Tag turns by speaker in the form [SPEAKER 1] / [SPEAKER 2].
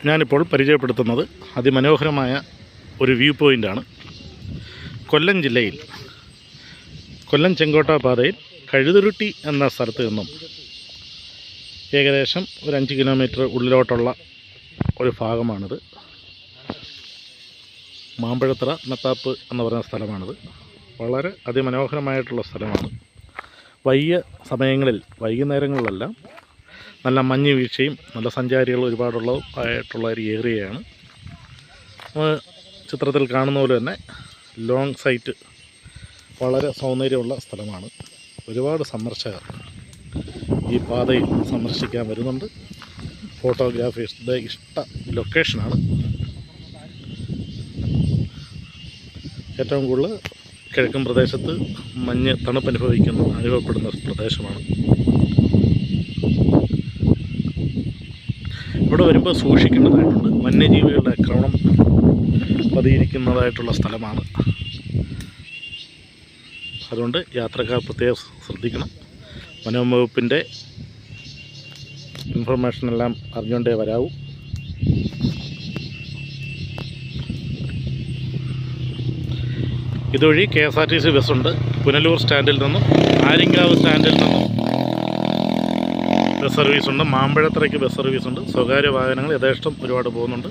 [SPEAKER 1] ഞാനിപ്പോൾ പരിചയപ്പെടുത്തുന്നത് അതിമനോഹരമായ ഒരു വ്യൂ പോയിൻ്റാണ്. കൊല്ലം ജില്ലയിൽ കൊല്ലം ചെങ്കോട്ട പാതയിൽ കഴുതുരുട്ടി എന്ന സ്ഥലത്ത് നിന്നും ഏകദേശം ഒരു 5 കിലോമീറ്റർ ഉള്ളിലോട്ടുള്ള ഒരു ഭാഗമാണിത്. മാമ്പഴത്തറ മെത്താപ്പ് എന്ന് പറയുന്ന സ്ഥലമാണിത്. വളരെ അതിമനോഹരമായിട്ടുള്ള സ്ഥലമാണ്. വൈകുന്നേരങ്ങളിലെല്ലാം നല്ല മഞ്ഞ് വീഴ്ചയും നല്ല സഞ്ചാരികൾ ഒരുപാടുള്ളതായിട്ടുള്ള ഒരു ഏരിയയാണ്. ചിത്രത്തിൽ കാണുന്ന പോലെ തന്നെ ലോങ് സൈറ്റ് വളരെ സൗന്ദര്യമുള്ള സ്ഥലമാണ്. ഒരുപാട് സന്ദർശകർ ഈ പാതയിൽ സന്ദർശിക്കാൻ വരുന്നുണ്ട്. ഫോട്ടോഗ്രാഫേഴ്സിൻ്റെ ഇഷ്ട ലൊക്കേഷനാണ്. ഏറ്റവും കൂടുതൽ കിഴക്കൻ പ്രദേശത്ത് മഞ്ഞ് അനുഭവപ്പെടുന്ന പ്രദേശമാണ്. ഇവിടെ വരുമ്പോൾ സൂക്ഷിക്കേണ്ടതായിട്ടുണ്ട്. വന്യജീവികളുടെ ആക്രമണം പതിയിരിക്കുന്നതായിട്ടുള്ള സ്ഥലമാണ്. അതുകൊണ്ട് യാത്രക്കാർ പ്രത്യേകം ശ്രദ്ധിക്കണം. വനം വകുപ്പിൻ്റെ ഇൻഫർമേഷനെല്ലാം അറിഞ്ഞുകൊണ്ടേ വരാവൂ. ഇതുവഴി KSRTC ബസ്സുണ്ട്. പുനലൂർ സ്റ്റാൻഡിൽ നിന്നും ആര്യങ്കാവ് സ്റ്റാൻഡിൽ നിന്നും ബസ് സർവീസുണ്ട്. മാമ്പഴത്തറയ്ക്ക് ബസ് സർവീസുണ്ട്. സ്വകാര്യ വാഹനങ്ങൾ യഥേഷ്ടം ഒരുപാട് പോകുന്നുണ്ട്.